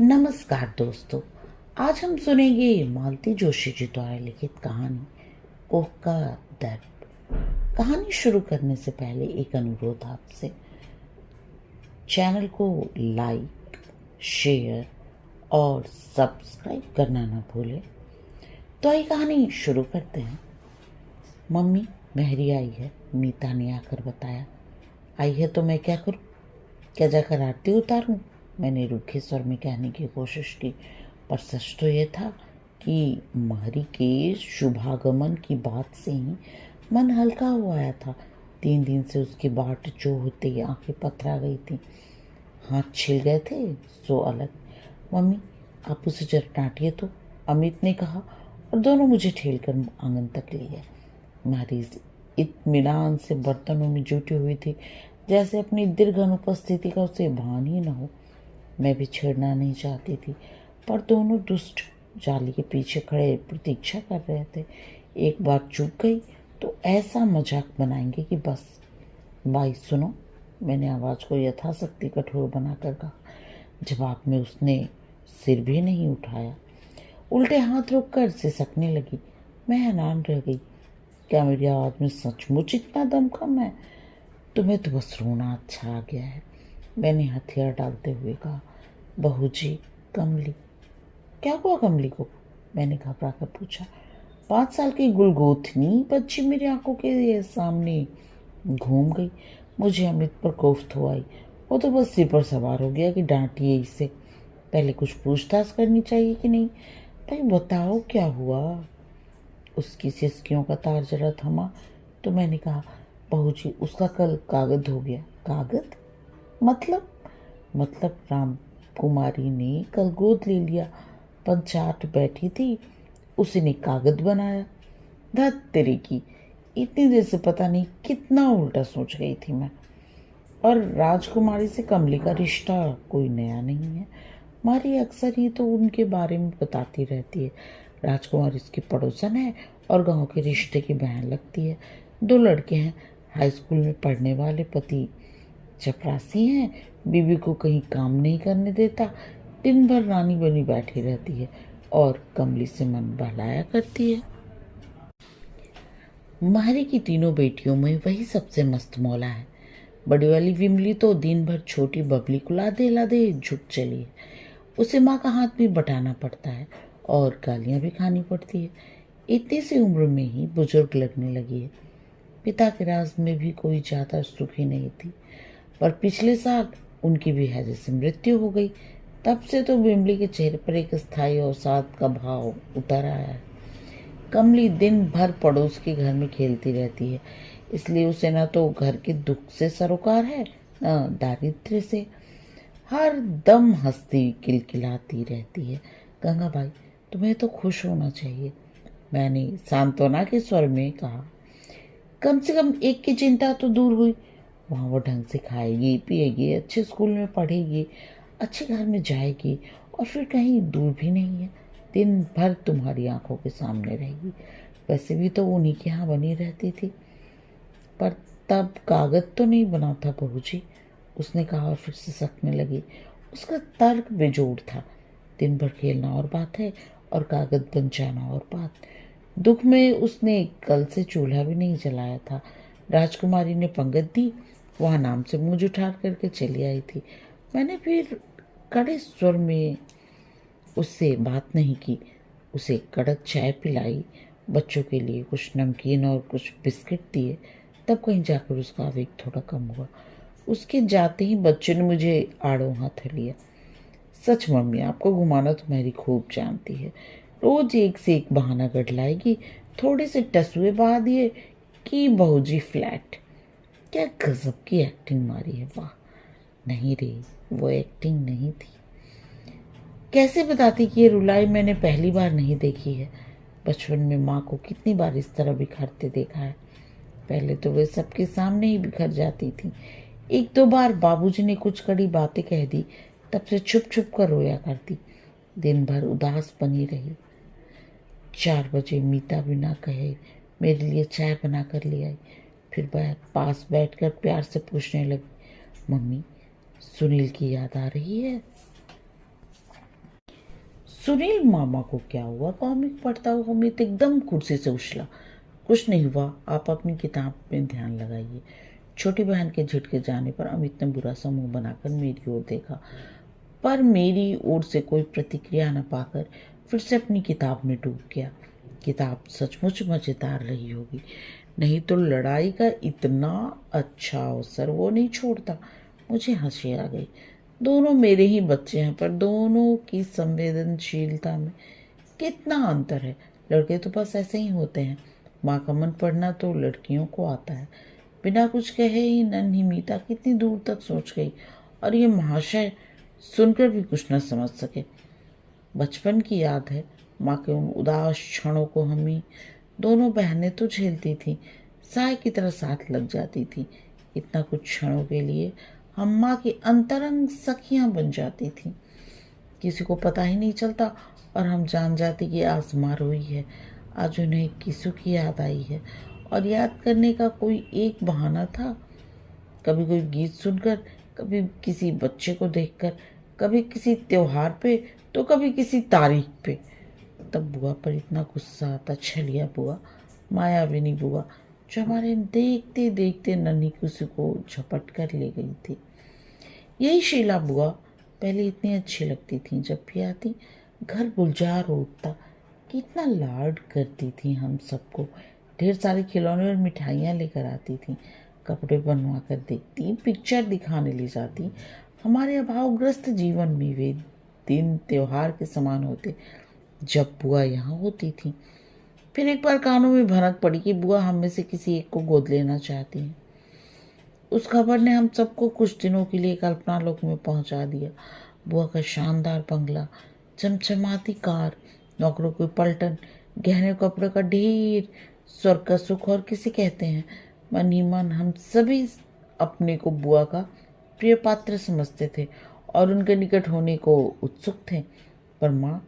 नमस्कार दोस्तों। आज हम सुनेंगे मालती जोशी जी द्वारा लिखित कहानी कोह का दर्द। कहानी शुरू करने से पहले एक अनुरोध आपसे, चैनल को लाइक, शेयर और सब्सक्राइब करना ना भूलें। तो आइए कहानी शुरू करते हैं। मम्मी मेहरी आई है, मीता ने आकर बताया। आई है तो मैं क्या करूं? क्या जाकर आरती उतारूं? मैंने रूखे स्वर में कहने की कोशिश की, पर सच तो यह था कि मारी के शुभागमन की बात से ही मन हल्का हो आया था। 3 दिन से उसकी बाट जो होते ही आंखें पथरा गई थी, हाथ छिल गए थे सो अलग। मम्मी आप उसे जरा डांटिए तो, अमित ने कहा और दोनों मुझे ठेलकर आंगन तक ले गए। मारी इत्मीनान से बर्तनों में जुटी हुई थी, जैसे अपनी दीर्घ अनुपस्थिति का उसे भान ही न हो। मैं भी छेड़ना नहीं चाहती थी, पर दोनों दुष्ट जाली के पीछे खड़े प्रतीक्षा कर रहे थे। एक बार चूक गई तो ऐसा मजाक बनाएंगे कि बस। भाई सुनो, मैंने आवाज को यथाशक्ति कठोर बनाकर कहा। जवाब में उसने सिर भी नहीं उठाया, उल्टे हाथ रोककर सिसकने लगी। मैं हैरान रह गई। क्या मेरी आवाज में सचमुच इतना दम कम है? तुम्हें तो बस रोना अच्छा आ गया है, मैंने हथियार डालते हुए कहा। बहू जी, कमली। क्या हुआ कमली को? मैंने घबरा कर पूछा। 5 साल की गुलगोथनी बच्ची मेरी आंखों के सामने घूम गई। मुझे अमित पर कोफ्त हो आई। वो तो बस सिर पर सवार हो गया कि डांटिए इसे। पहले कुछ पूछताछ करनी चाहिए कि नहीं? भाई बताओ क्या हुआ? उसकी सिसकियों का तार जरा थमा तो मैंने कहा, बहू जी उसका कल कागज हो गया। कागज? मतलब राम कुमारी ने कल गोद ले लिया। पंचाट बैठी थी, उसी ने कागज बनाया। धत तेरी की, इतनी देर से पता नहीं कितना उल्टा सोच गई थी मैं। और राजकुमारी से कमली का रिश्ता कोई नया नहीं है। मारी अक्सर ही तो उनके बारे में बताती रहती है। राजकुमारी इसकी पड़ोसन है और गांव के रिश्ते की बहन लगती है। 2 लड़के हैं, हाई स्कूल में पढ़ने वाले। पति चपरासी हैं, बीवी को कहीं काम नहीं करने देता, दिन भर रानी बनी बैठी रहती है और कमली से मन बहलाया करती है। मारी की तीनों बेटियों में वही सबसे मस्त मौला है। बड़ी वाली विमली तो दिन भर छोटी बबली को लादे लादे झुक चली है। उसे माँ का हाथ भी बटाना पड़ता है और गालियां भी खानी पड़ती है। इतनी सी उम्र में ही बुजुर्ग लगने लगी है। पिता के राज में भी कोई ज्यादा सुखी नहीं थी, पर पिछले साल उनकी भी हैजे से मृत्यु हो गई। तब से तो बिमली के चेहरे पर एक स्थायी अवसाद का भाव उतर आया है। कमली दिन भर पड़ोस के घर में खेलती रहती है, इसलिए उसे न तो घर के दुख से सरोकार है, न दारिद्र्य से। हर दम हंसती किलकिलाती रहती है। गंगा भाई, तुम्हें तो खुश होना चाहिए, मैंने सांत्वना के स्वर में कहा। कम से कम एक की चिंता तो दूर हुई। वहाँ वो ढंग से खाएगी पिएगी, अच्छे स्कूल में पढ़ेगी, अच्छे घर में जाएगी और फिर कहीं दूर भी नहीं है। दिन भर तुम्हारी आंखों के सामने रहेगी। वैसे भी तो उन्हीं के यहाँ बनी रहती थी। पर तब कागज तो नहीं बना था बहू जी, उसने कहा और फिर सिसकने लगी। उसका तर्क बेजोड़ था। दिन भर खेलना और बात है और कागज बन जाना और बात। दुख में उसने कल से चूल्हा भी नहीं जलाया था। राजकुमारी ने पंगत दी, वहाँ नाम से मुंह जुठार करके चली आई थी। मैंने फिर कड़े स्वर में उससे बात नहीं की। उसे कड़क चाय पिलाई, बच्चों के लिए कुछ नमकीन और कुछ बिस्किट दिए। तब कहीं जाकर उसका आवेग थोड़ा कम हुआ। उसके जाते ही बच्चों ने मुझे आड़ों हाथ लिया। सच मम्मी, आपको घुमाना तो मेरी खूब जानती है। रोज एक से एक बहाना गढ़लाएगी। थोड़े से टसुए बहा दिए कि बहूजी फ्लैट। क्या गजब की एक्टिंग मारी है, वाह। नहीं रे, वो एक्टिंग नहीं थी। कैसे बताती कि ये रुलाई मैंने पहली बार नहीं देखी है। बचपन में माँ को कितनी बार इस तरह बिखरते देखा है। पहले तो वे सबके सामने ही बिखर जाती थी। 1-2 बार बाबूजी ने कुछ कड़ी बातें कह दी, तब से छुप छुप कर रोया करती। दिन भर उदास बनी रही। 4 बजे मीता बिना कहे मेरे लिए चाय बना कर ले आई। फिर पास बैठकर प्यार से पूछने लगी, मम्मी सुनील की याद आ रही है? सुनील मामा को क्या हुआ? कॉमिक पढ़ता हुआ अमित एकदम कुर्सी से उछला। कुछ नहीं हुआ, आप अपनी किताब में ध्यान लगाइए। छोटी बहन के झटके जाने पर अमित ने बुरा सा मुंह बनाकर मेरी ओर देखा, पर मेरी ओर से कोई प्रतिक्रिया न पाकर फिर से अपनी किताब में डूब गया। किताब सचमुच मजेदार रही होगी, नहीं तो लड़ाई का इतना अच्छा अवसर वो नहीं छोड़ता। मुझे हंसी आ गई। दोनों मेरे ही बच्चे हैं, पर दोनों की संवेदनशीलता में कितना अंतर है। लड़के तो बस ऐसे ही होते हैं। माँ का मन पढ़ना तो लड़कियों को आता है। बिना कुछ कहे ही नन्ही मीता कितनी दूर तक सोच गई, और ये महाशय सुनकर भी कुछ न समझ सके। बचपन की याद है, माँ के उन उदास क्षणों को हम ही दोनों बहनें तो झेलती थीं, साय की तरह साथ लग जाती थी। इतना कुछ क्षणों के लिए हम माँ की अंतरंग सखियां बन जाती थीं। किसी को पता ही नहीं चलता, और हम जान जाती कि आज माँ रोई है, आज उन्हें किसू की याद आई है, और याद करने का कोई एक बहाना था। कभी कोई गीत सुनकर, कभी किसी बच्चे को देखकर, कभी किसी त्योहार पे, तो कभी किसी तारीख पे। तब बुआ पर इतना गुस्सा आता, छलिया बुआ, मायाविनी बुआ, जो हमारे देखते देखते नन्ही किसी को झपट कर ले गई थी। यही शीला बुआ पहले इतनी अच्छी लगती थी, जब भी आती घर गुलजार उठता। कितना लाड करती थी हम सबको, ढेर सारे खिलौने और मिठाइयाँ लेकर आती थी, कपड़े बनवा कर देखती, पिक्चर दिखाने ले जाती। हमारे अभावग्रस्त जीवन में वे दिन त्योहार के समान होते जब बुआ यहाँ होती थी। फिर एक बार कानों में भनक पड़ी कि बुआ हम में से किसी एक को गोद लेना चाहती हैं। उस खबर ने हम सबको कुछ दिनों के लिए कल्पना लोक में पहुंचा दिया। बुआ का शानदार बंगला, चमचमाती कार, नौकरों की पलटन, गहने कपड़े का ढेर, स्वर्ग का सुख और किसे कहते हैं। मन ही मन हम सभी अपने को बुआ का प्रिय पात्र समझते थे और उनके निकट होने को उत्सुक थे। पर माँ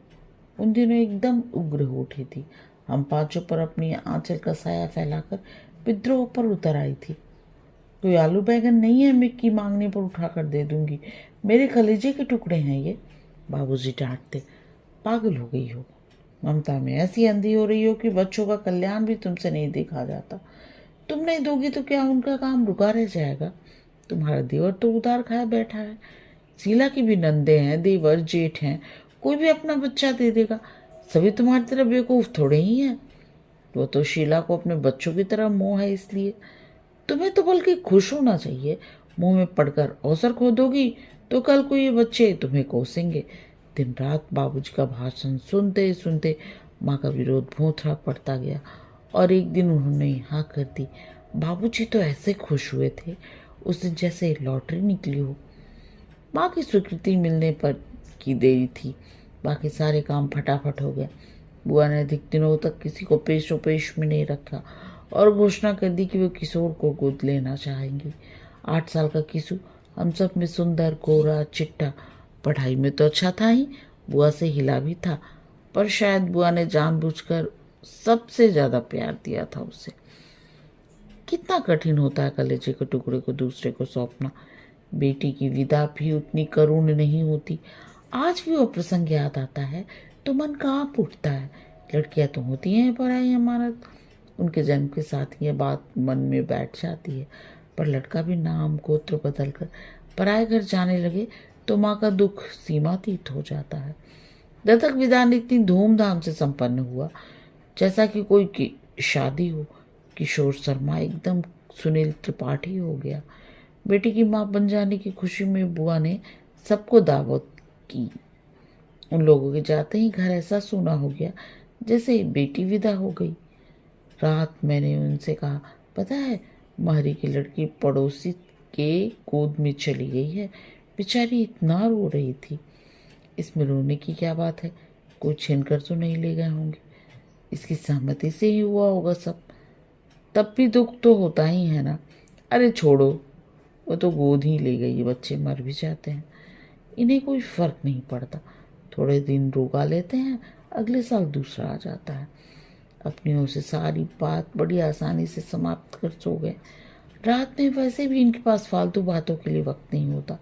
उन दिनों एकदम उग्र हो उठी थी। हम पांचों पर अपनी आंचल का साया फैलाकर विद्रोह पर उतर आई थी। कोई आलू बैगन नहीं है, मिक्की मांगने पर उठाकर दे दूंगी, मेरे कलेजे के टुकड़े हैं ये। बाबूजी डांटते, पागल हो गई हो, ममता में ऐसी अंधी हो रही हो कि बच्चों का कल्याण भी तुमसे नहीं देखा जाता। तुम नहीं दोगी तो क्या उनका काम रुका रह जाएगा? तुम्हारा देवर तो उधार खाया बैठा है, शीला की भी नंदे हैं, देवर जेठ हैं, कोई भी अपना बच्चा दे देगा। सभी तुम्हारी तरह बेवकूफ थोड़े ही हैं। वो तो शीला को अपने बच्चों की तरह मोह है, इसलिए तुम्हें तो बल्कि खुश होना चाहिए। मुंह में पड़कर अवसर खो दोगी तो कल को ये बच्चे तुम्हें कोसेंगे। दिन रात बाबूजी का भाषण सुनते सुनते माँ का विरोध भोंथरा पड़ता गया, और एक दिन उन्होंने हाँ कर दी। बाबूजी तो ऐसे खुश हुए थे उस दिन जैसे लॉटरी निकली हो। माँ की स्वीकृति मिलने पर की देरी थी, बाकी सारे काम फटाफट हो गया। बुआ ने अधिक दिनों तक किसी को पेश में नहीं रखा और घोषणा कर दी कि वो किशोर को गोद लेना चाहेंगी। 8 साल का किशु हम सब में सुंदर, गोरा, चिट्टा, पढ़ाई में तो अच्छा था ही, बुआ से हिला भी था, पर शायद बुआ ने जानबूझकर सबसे ज्यादा प्यार दिया था उसे। कितना कठिन होता है कलेजे के टुकड़े को दूसरे को सौंपना। बेटी की विदा भी उतनी करुण नहीं होती। आज भी वो प्रसंग याद आता है तो मन कांप उठता है। लड़कियां तो होती हैं पराई अमानत, उनके जन्म के साथ ये बात मन में बैठ जाती है। पर लड़का भी नाम गोत्र बदल कर पराए घर जाने लगे तो माँ का दुख सीमातीत हो जाता है। दत्तक विधान इतनी धूमधाम से संपन्न हुआ जैसा कि कोई की शादी हो। किशोर शर्मा एकदम सुनील त्रिपाठी हो गया। बेटी की माँ बन जाने की खुशी में बुआ ने सबको दावत की। उन लोगों के जाते ही घर ऐसा सूना हो गया जैसे बेटी विदा हो गई। रात मैंने उनसे कहा, पता है मारी की लड़की पड़ोसी के गोद में चली गई है, बेचारी इतना रो रही थी। इसमें रोने की क्या बात है, कोई छीन कर तो नहीं ले गए होंगे, इसकी सहमति से ही हुआ होगा सब। तब भी दुख तो होता ही है ना। अरे छोड़ो, वो तो गोद ही ले गई, बच्चे मर भी जाते हैं, इन्हें कोई फर्क नहीं पड़ता। थोड़े दिन रोगा लेते हैं, अगले साल दूसरा आ जाता है। अपनी ओर से सारी बात बड़ी आसानी से समाप्त कर सो गए। रात में वैसे भी इनके पास फालतू बातों के लिए वक्त नहीं होता।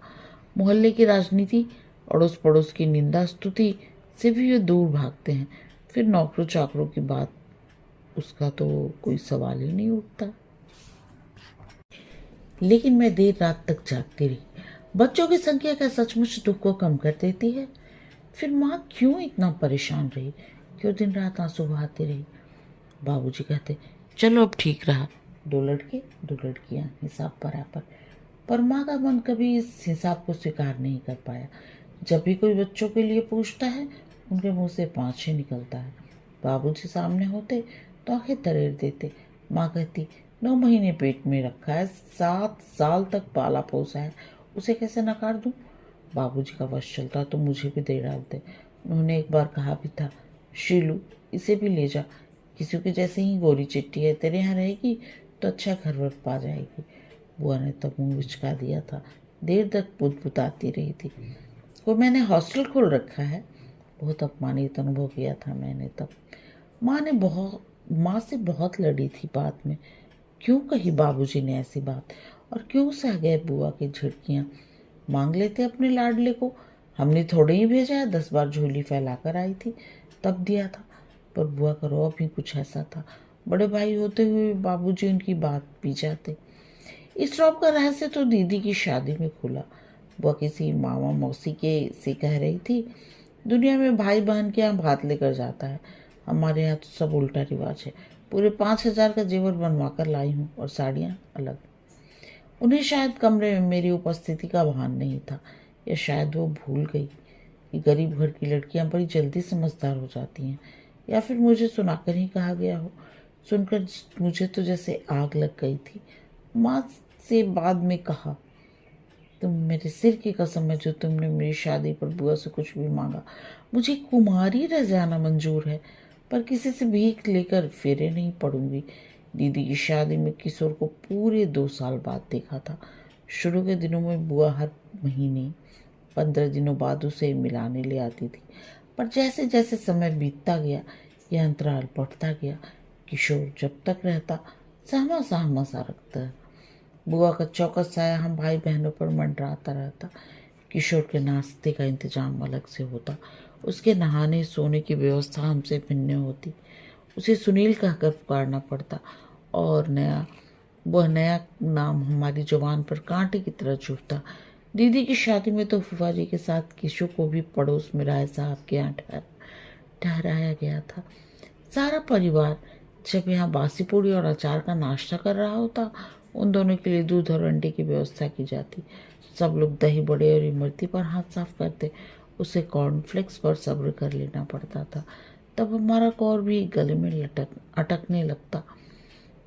मोहल्ले की राजनीति, अड़ोस पड़ोस की निंदा स्तुति, से भी वे दूर भागते हैं। फिर नौकरों चाकरों की बात, उसका तो कोई सवाल ही नहीं उठता। लेकिन मैं देर रात तक जागती रही। बच्चों की संख्या क्या सचमुच दुख को कम कर देती है? फिर माँ क्यों इतना परेशान रही, क्यों दिन रात आंसू बहाती रही? बाबूजी कहते, चलो अब ठीक रहा। 2 लड़के 2 लड़कियां, हिसाब बराबर। पर माँ का मन कभी इस हिसाब को स्वीकार नहीं कर पाया। जब भी कोई बच्चों के लिए पूछता है, उनके मुंह से 5 ही निकलता है। बाबूजी सामने होते तो आंखें तरेर देते। माँ कहती, 9 महीने पेट में रखा है, 7 साल तक पाला पोसा है, उसे कैसे नकार दूं? बाबूजी का वश चलता तो मुझे भी दे डालते। उन्होंने एक बार कहा भी था, शीलू इसे भी ले जा, किसी के जैसे ही गोरी चिट्टी है, तेरे यहाँ रहेगी तो अच्छा घर वर पा जाएगी। बुआ ने तब मुंह बिचका दिया था। देर तक बुदबुदाती रही थी। वो मैंने हॉस्टल खोल रखा है। बहुत अपमानित अनुभव किया था मैंने तब। माँ से बहुत लड़ी थी बाद में। क्यों कही बाबूजी ने ऐसी बात, और क्यों सह गए बुआ की झिड़कियाँ? मांग लेते अपने लाडले को। हमने थोड़े ही भेजा है, 10 बार झोली फैलाकर आई थी, तब दिया था। पर बुआ का रौब भी कुछ ऐसा था। बड़े भाई होते हुए बाबूजी उनकी बात पी जाते। इस रौब का रहस्य तो दीदी की शादी में खुला। बुआ किसी मामा मौसी के से कह रही थी, दुनिया में भाई बहन के यहाँ भात लेकर जाता है, हमारे यहाँ तो सब उल्टा रिवाज है। पूरे 5,000 का जेवर बनवा कर लाई हूँ, और साड़ियाँ अलग। उन्हें शायद कमरे में मेरी उपस्थिति का भान नहीं था, या शायद वो भूल गई कि गरीब घर की लड़कियां बड़ी जल्दी समझदार हो जाती हैं, या फिर मुझे सुनाकर ही कहा गया हो। सुनकर मुझे तो जैसे आग लग गई थी। माँ से बाद में कहा, तुम मेरे सिर की कसम है, जो तुमने मेरी शादी पर बुआ से कुछ भी मांगा। मुझे कुमारी रह जाना मंजूर है, पर किसी से भीख लेकर फेरे नहीं पड़ूंगी। दीदी की शादी में किशोर को पूरे 2 साल बाद देखा था। शुरू के दिनों में बुआ हर महीने 15 दिनों बाद उसे मिलाने ले आती थी, पर जैसे जैसे समय बीतता गया, यह अंतराल बढ़ता गया। किशोर जब तक रहता, सहमा सहमा सा रखता। बुआ का चौकस साया हम भाई बहनों पर मंडराता रहता। किशोर के नाश्ते का इंतजाम अलग से होता, उसके नहाने सोने की व्यवस्था हमसे भिन्न होती। उसे सुनील कहकर पुकारना पड़ता, और वह नया नाम हमारी जुबान पर कांटे की तरह चुभता। दीदी की शादी में तो फूफा जी के साथ किशोर को भी पड़ोस में राय साहब के यहाँ ठहराया गया था। सारा परिवार जब यहाँ बासी पूड़ी और अचार का नाश्ता कर रहा होता, उन दोनों के लिए दूध और अंडे की व्यवस्था की जाती। सब लोग दही बड़े और इमरती पर हाथ साफ करते। उसे कॉर्नफ्लेक्स पर सब्र कर लेना पड़ता था, तब हमारा कौर भी गले में अटकने लगता।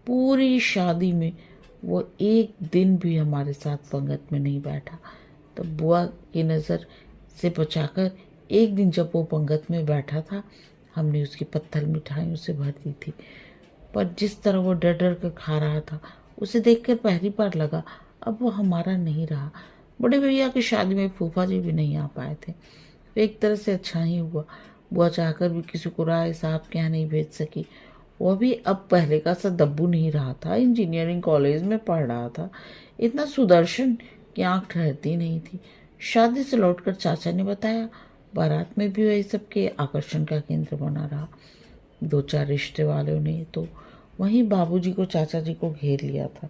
पूरी शादी में वो एक दिन भी हमारे साथ पंगत में नहीं बैठा। तब बुआ की नज़र से बचाकर एक दिन जब वो पंगत में बैठा था, हमने उसकी पत्थर मिठाइयों से भर दी थी। पर जिस तरह वो डर डर कर खा रहा था, उसे देखकर पहली बार लगा अब वो हमारा नहीं रहा। बड़े भैया की शादी में फूफा जी भी नहीं आ पाए थे। एक तरह से अच्छा ही हुआ। बुआ चाहकर भी किसी को राय साहब के यहाँ नहीं भेज सकी। वह भी अब पहले का सा दब्बू नहीं रहा था, इंजीनियरिंग कॉलेज में पढ़ रहा था। इतना सुदर्शन की आंख ठहरती नहीं थी। शादी से लौटकर चाचा ने बताया, बारात में भी वही सबके आकर्षण का केंद्र बना रहा। 2-4 रिश्ते वालों ने तो वहीं बाबूजी को चाचा जी को घेर लिया था।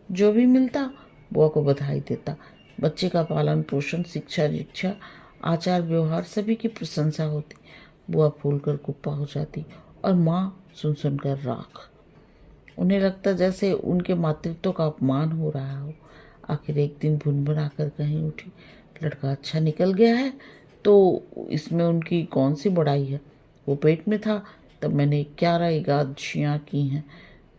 जो भी मिलता बुआ को बधाई देता। बच्चे का पालन पोषण, शिक्षा दीक्षा, आचार व्यवहार सभी की प्रशंसा होती। बुआ फूल कर कुप्पा हो जाती, और माँ सुन सुनकर राख। उन्हें लगता जैसे उनके मातृत्व का अपमान हो रहा हो। आखिर एक दिन भुनभुना कर कहीं उठी, लड़का अच्छा निकल गया है तो इसमें उनकी कौन सी बड़ाई है। वो पेट में था तब मैंने 11 एकादशियाँ की हैं,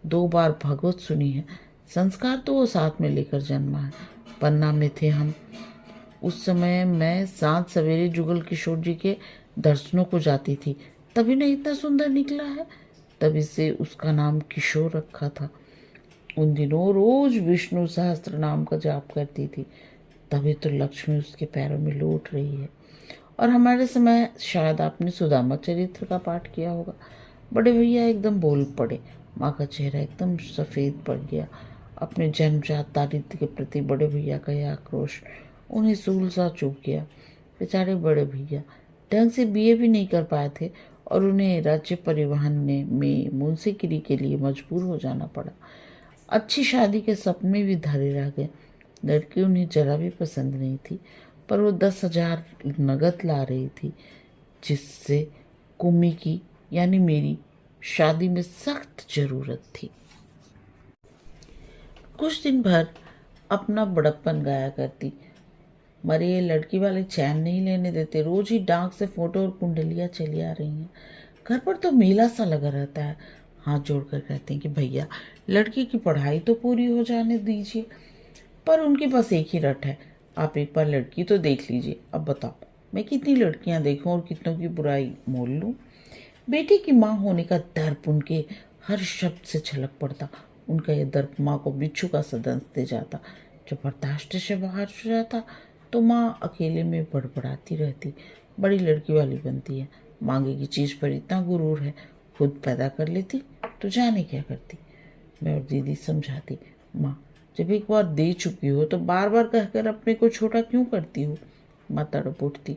2 बार भागवत सुनी है। संस्कार तो वो साथ में लेकर जन्मा है। पन्ना में थे हम उस समय। मैं सात सवेरे जुगल किशोर जी के दर्शनों को जाती थी, तभी नहीं इतना सुंदर निकला है। तभी से उसका नाम किशोर रखा था। उन दिनों रोज विष्णु सहस्त्र नाम का जाप करती थी, तभी तो लक्ष्मी उसके पैरों में लौट रही है। और हमारे समय शायद आपने सुदामा चरित्र का पाठ किया होगा। बड़े भैया एकदम बोल पड़े। माँ का चेहरा एकदम सफ़ेद पड़ गया। अपने जन्मजात दारिद्र्य के प्रति बड़े भैया का यह आक्रोश उन्हें सूल सा चुभ गया। बेचारे बड़े भैया ढंग से बीए भी नहीं कर पाए थे और उन्हें राज्य परिवहन में मुंशीगिरी के लिए मजबूर हो जाना पड़ा। अच्छी शादी के सपने भी धरे रह गए। लड़की उन्हें जरा भी पसंद नहीं थी, पर वो 10,000 नगद ला रही थी, जिससे कुम्मी की यानी मेरी शादी में सख्त जरूरत थी। कुछ दिन भर अपना बड़प्पन गाया करती, मरे ये लड़की वाले चैन नहीं लेने देते, रोज ही डाक से फोटो और कुंडलियां चली आ रही हैं। घर पर तो मेला सा लगा रहता है। हाथ जोड़कर कहते हैं कि भैया लड़की की पढ़ाई तो पूरी हो जाने दीजिए। पर उनके पास एक ही रट है, आप एक बार लड़की तो देख लीजिए। अब बताओ मैं कितनी लड़कियां देखूं और कितनों की बुराई मोल लूं। बेटी की माँ होने का दर्प उनके हर शब्द से छलक पड़ता। उनका यह दर्प माँ को बिच्छू का सा दंश दे जाता। जब बर्दाश्त से बाहर हो जाता तो माँ अकेले में बड़बड़ाती रहती, बड़ी लड़की वाली बनती है, मांगेगी चीज पर इतना गुरूर है, खुद पैदा कर लेती तो जाने क्या करती। मैं और दीदी समझाती, माँ जब एक बार दे चुकी हो तो बार बार कहकर अपने को छोटा क्यों करती हो। माँ तड़प उठती,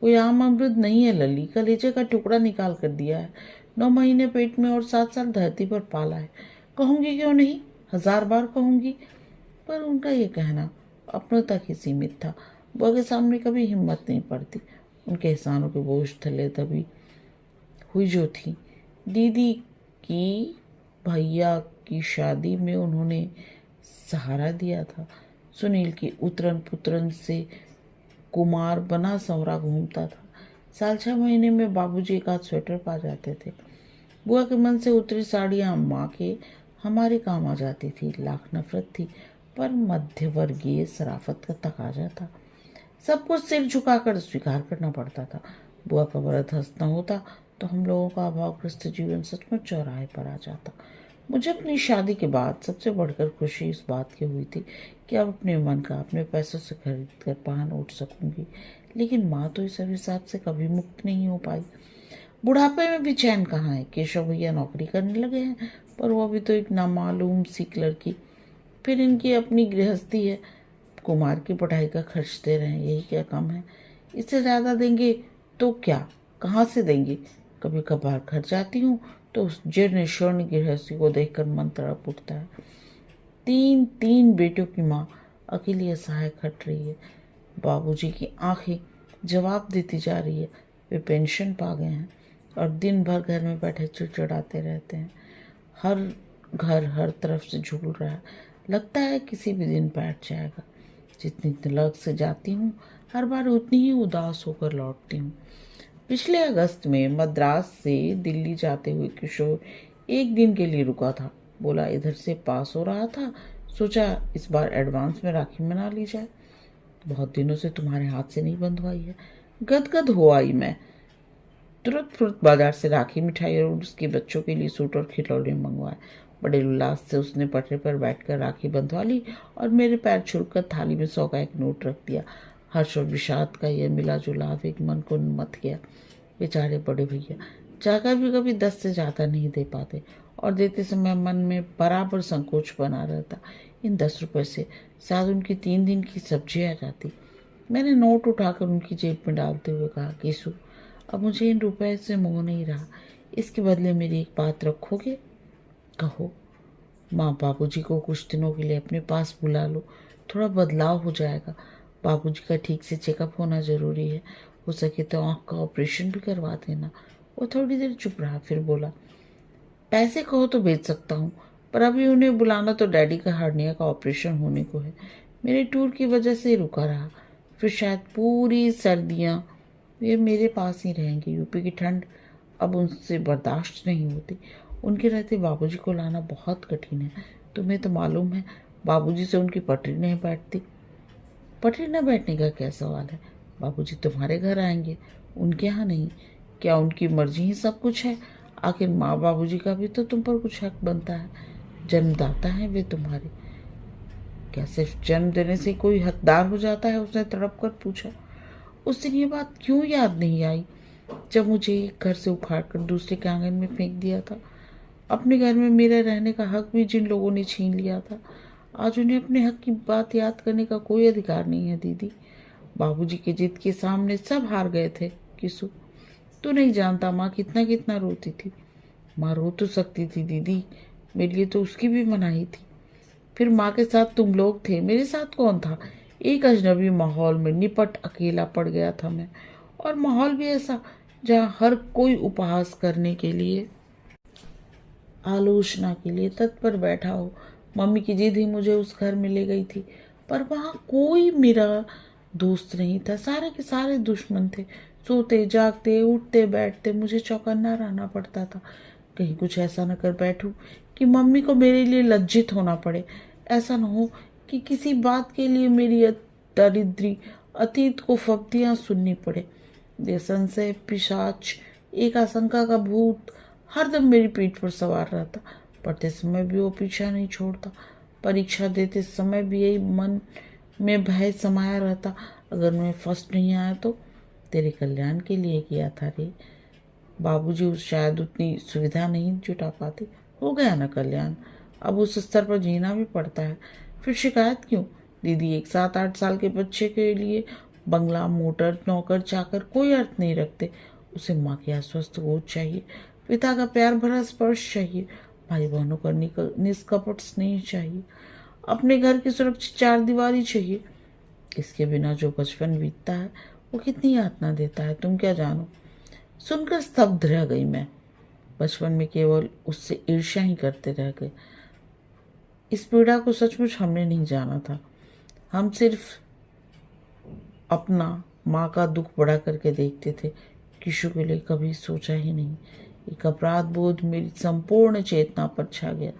कोई आम अमृत नहीं है लली, कलेजे का टुकड़ा निकाल कर दिया है, 9 महीने पेट में और 7 साल धरती पर पाला है। कहूंगी क्यों नहीं, 1000 बार कहूंगी। पर उनका ये कहना अपनों तक ही सीमित था। बुआ के सामने कभी हिम्मत नहीं पड़ती। उनके एहसानों के बोझ थले दबी हुई जो थी। दीदी की भैया की शादी में उन्होंने सहारा दिया था। सुनील की उतरन पुत्रन से कुमार बना संवरा घूमता था। साल 6 महीने में बाबूजी एक आध स्वेटर पा जाते थे। बुआ के मन से उतरी साड़ियाँ माँ के हमारे काम आ जाती थी। लाख नफरत थी, पर मध्यवर्गीय शराफत का तकाजा था। सब कुछ सिर झुकाकर स्वीकार करना पड़ता था। बुआ का व्रत हंसना होता तो हम लोगों का अभावग्रस्त जीवन सचमुच चौराहे पर आ जाता। मुझे अपनी शादी के बाद सबसे बढ़कर खुशी इस बात की हुई थी कि अब अपने मन का अपने पैसों से खरीद कर पान उठ सकूंगी। लेकिन माँ तो इस अभिशाप से कभी मुक्त नहीं हो पाई। बुढ़ापे में भी चैन कहाँ है। केशव भैया नौकरी करने लगे हैं, पर वो अभी तो एक नामालूम सी लड़की। फिर इनकी अपनी गृहस्थी है, कुमार की पढ़ाई का खर्च दे रहे हैं, यही क्या कम है। इससे ज़्यादा देंगे तो क्या, कहाँ से देंगे। कभी कभार घर जाती हूँ तो उस जीर्ण शर्ण गृहस्थी को देखकर मन तड़प उठता है। 3 बेटियों की माँ अकेली असहाय खट रही है। बाबूजी की आंखें जवाब देती जा रही है। वे पेंशन पा गए हैं और दिन भर घर में बैठे चिड़चिड़ाते रहते हैं। हर घर हर तरफ से झूल रहा है, लगता है किसी भी दिन बैठ जाएगा। जितनी तलक से जाती हूँ हर बार उतनी ही उदास होकर लौटती हूँ। पिछले अगस्त में मद्रास से दिल्ली जाते हुए किशोर एक दिन के लिए रुका था। बोला इधर से पास हो रहा था, सोचा इस बार एडवांस में राखी मना ली जाए। बहुत दिनों से तुम्हारे हाथ से नहीं बंधवाई है। गदगद हो आई मैं। तुरंत फुरत बाजार से राखी मिठाई और उसके बच्चों के लिए सूट और खिलौने मंगवाए। बड़े उल्लास से उसने पटरे पर बैठकर राखी बंधवा ली और मेरे पैर छुड़कर थाली में 100 का एक नोट रख दिया। हर्ष और विषाद का यह मिला जुला एक मन को मत गया। बेचारे बड़े भैया चाहकर भी कभी 10 से ज़्यादा नहीं दे पाते और देते समय मन में बराबर संकोच बना रहता। इन 10 रुपये से शायद उनकी 3 दिन की सब्जी आ जाती। मैंने नोट उठाकर उनकी जेब में डालते हुए कहा, केशु अब मुझे इन रुपए से मोह नहीं रहा, इसके बदले मेरी एक बात रखोगे। कहो। माँ बाबूजी को कुछ दिनों के लिए अपने पास बुला लो, थोड़ा बदलाव हो जाएगा। बाबूजी का ठीक से चेकअप होना जरूरी है, हो सके तो आँख का ऑपरेशन भी करवा देना। वो थोड़ी देर चुप रहा, फिर बोला, पैसे कहो तो भेज सकता हूँ, पर अभी उन्हें बुलाना तो डैडी का हार्निया का ऑपरेशन होने को है। मेरे टूर की वजह से रुका रहा, फिर शायद पूरी सर्दियाँ वे मेरे पास ही रहेंगे। यूपी की ठंड अब उनसे बर्दाश्त नहीं होती। उनके रहते बाबूजी को लाना बहुत कठिन है। तुम्हें तो मालूम है बाबूजी से उनकी पटरी नहीं बैठती। पटरी न बैठने का क्या सवाल है, बाबूजी तुम्हारे घर आएंगे, उनके यहाँ नहीं। क्या उनकी मर्जी ही सब कुछ है। आखिर माँ बाबूजी का भी तो तुम पर कुछ हक बनता है, जन्मदाता है वे तुम्हारे। क्या सिर्फ जन्म देने से कोई हकदार हो जाता है, उसने तड़प कर पूछा। उस दिन ये बात क्यों याद नहीं आई जब मुझे एक घर से उखाड़ कर दूसरे के आंगन में फेंक दिया था। अपने घर में मेरे रहने का हक भी जिन लोगों ने छीन लिया था, आज उन्हें अपने हक की बात याद करने का कोई अधिकार नहीं है। दीदी बाबूजी के जिद के सामने सब हार गए थे, किसू। तू नहीं जानता माँ कितना कितना रोती थी। माँ रो तो सकती थी दीदी, मेरे लिए तो उसकी भी मनाही थी। फिर माँ के साथ तुम लोग थे, मेरे साथ कौन था? एक अजनबी माहौल में निपट अकेला पड़ गया था मैं, और माहौल भी ऐसा जहाँ हर कोई उपहास करने के लिए, आलोचना के लिए तत्पर बैठा हो। मम्मी की जिद ही मुझे उस घर में ले गई थी, पर वहाँ कोई मेरा दोस्त नहीं था, सारे के सारे दुश्मन थे। सोते जागते उठते बैठते मुझे चौकन्ना रहना पड़ता था, कहीं कुछ ऐसा न कर बैठूं कि मम्मी को मेरे लिए लज्जित होना पड़े। ऐसा न हो कि किसी बात के लिए मेरी दरिद्री अतीत को फब्तियां सुननी पड़े। ये संशय पिशाच, एक आशंका का भूत हरदम मेरी पीठ पर सवार रहता। पढ़ते समय भी वो पीछा नहीं छोड़ता, परीक्षा देते समय भी यही मन में भय समाया रहता, अगर मैं फर्स्ट नहीं आया तो तेरे कल्याण के लिए किया था रे। बाबूजी शायद उतनी सुविधा नहीं जुटा पाते। हो गया ना कल्याण, अब उस स्तर पर जीना भी पड़ता है। फिर शिकायत क्यों? दीदी, एक 7-8 साल के बच्चे के लिए बंगला, मोटर, नौकर चाकर कोई अर्थ नहीं रखते। उसे माँ की आश्वस्त गोद चाहिए, पिता का प्यार भरा स्पर्श चाहिए, भाई बहनों का निष्कपट स्नेह चाहिए, अपने घर की सुरक्षित 4 दीवारी चाहिए। इसके बिना जो बचपन बीतता है वो कितनी यातना देता है तुम क्या जानो। सुनकर स्तब्ध रह गई मैं। बचपन में केवल उससे ईर्ष्या ही करते रह गए। इस पीड़ा को सचमुच हमने नहीं जाना था। हम सिर्फ अपना माँ का दुख बड़ा करके देखते थे, किशु के लिए कभी सोचा ही नहीं। एक अपराध बोध मेरी संपूर्ण चेतना पर छा गया।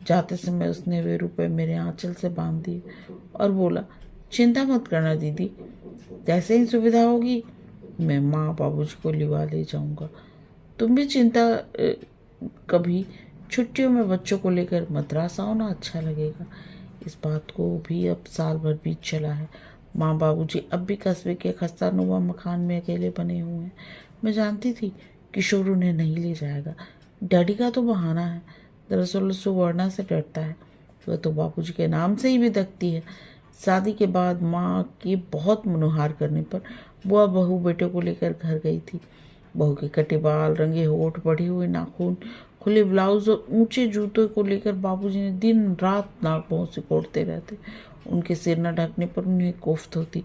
जाते समय उसने वे रुपए मेरे आंचल से बांध दिए और बोला, चिंता मत करना दीदी, जैसे ही सुविधा होगी मैं माँ बाबूजी को लिवा ले जाऊंगा। तुम भी चिंता कभी छुट्टियों में बच्चों को लेकर मद्रास आओ ना, अच्छा लगेगा। इस बात को भी अब साल भर बीत चला है। माँ बाबूजी अब भी कस्बे के खस्तानुमा मकान में अकेले बने हुए हैं। मैं जानती थी किशोर उन्हें नहीं ले जाएगा। डैडी का तो बहाना है, दरअसल सुवर्णा से डरता है। वह तो बाबूजी के नाम से ही बिदकती है। शादी के बाद माँ के बहुत मनोहार करने पर बुआ बहू बेटे को लेकर घर गई थी। बहू के कटे बाल, रंगे होठ, बढ़े हुए नाखून, खुले ब्लाउज और ऊंचे जूतों को लेकर बाबूजी ने दिन रात नाक मुंह सिकोड़ते रहते। उनके सिर न ढकने पर उन्हें कोफ्त होती।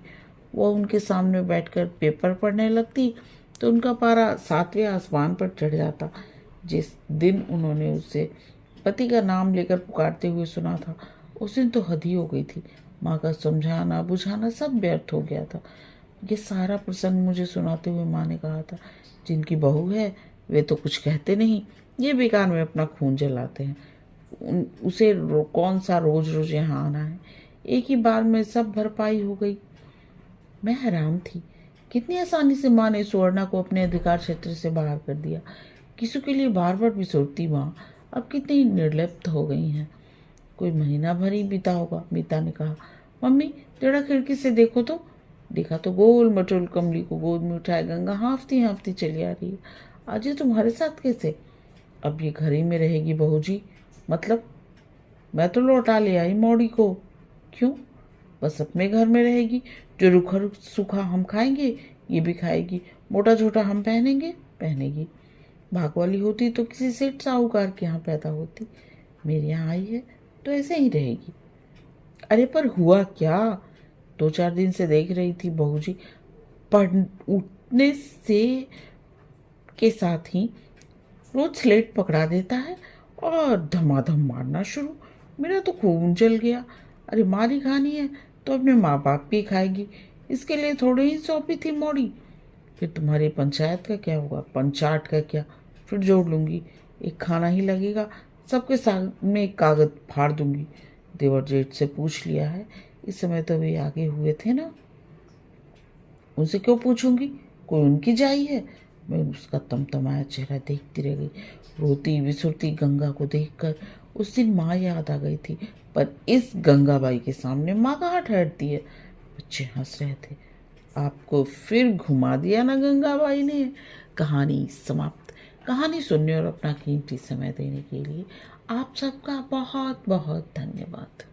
वह उनके सामने बैठकर पेपर पढ़ने लगती तो उनका पारा 7वें आसमान पर चढ़ जाता। जिस दिन उन्होंने उसे पति का नाम लेकर पुकारते हुए सुना था, उस दिन तो हद ही हो गई थी। माँ का समझाना बुझाना सब व्यर्थ हो गया था। ये सारा प्रसंग मुझे सुनाते हुए माँ ने कहा था, जिनकी बहू है वे तो कुछ कहते नहीं, ये बेकार में अपना खून जलाते हैं। उसे कौन सा रोज रोज यहाँ आना है। एक ही बार में सब भरपाई हो गई। मैं हैरान थी, कितनी आसानी से माँ ने सुवर्णा को अपने अधिकार क्षेत्र से बाहर कर दिया। किसी के लिए बार बार भी सोचती माँ अब कितनी निर्लिप्त हो गई हैं। कोई महीना भर ही बीता होगा। मीता ने कहा, मम्मी जरा खिड़की से देखो तो। देखा तो गोल मटोल कमली को गोद में उठाए गंगा हाफती हाफती चली आ रही है। आज ये तुम्हारे साथ कैसे? अब ये घर ही में रहेगी बहू जी। मतलब? मैं तो लौटा ले आई मौड़ी को। क्यों? बस अपने घर में रहेगी। जो रूखा सूखा हम खाएंगे ये भी खाएगी, मोटा छोटा हम पहनेगी। भाग वाली होती तो किसी सेठ साहूकार के यहाँ पैदा होती। मेरे यहाँ आई है तो ऐसे ही रहेगी। अरे पर हुआ क्या? 2-4 दिन से देख रही थी बहू जी, पढ़ उठने से के साथ ही रोज स्लेट पकड़ा देता है और धमाधम मारना शुरू। मेरा तो खून जल गया। अरे मारी खानी है तो अपने माँ बाप की खाएगी, इसके लिए थोड़ी ही सौंपी थी मौड़ी। फिर तुम्हारी पंचायत का क्या होगा? पंचायत का क्या, फिर जोड़ लूंगी। एक खाना ही लगेगा, सबके सामने एक कागज फाड़ दूंगी। देवर जेठ से पूछ लिया है, इस समय तो वे आगे हुए थे ना। उनसे क्यों पूछूंगी, कोई उनकी जाई है। मैं उसका तमतमाया चेहरा देखती रह गई। रोती बिसुरती गंगा को देखकर उस दिन माँ याद आ गई थी, पर इस गंगाबाई के सामने माँ कहाँ ठहरती है। बच्चे हंस रहे थे। आपको फिर घुमा दिया ना गंगाबाई ने। कहानी समाप्त। कहानी सुनने और अपना कीमती समय देने के लिए आप सबका बहुत बहुत धन्यवाद।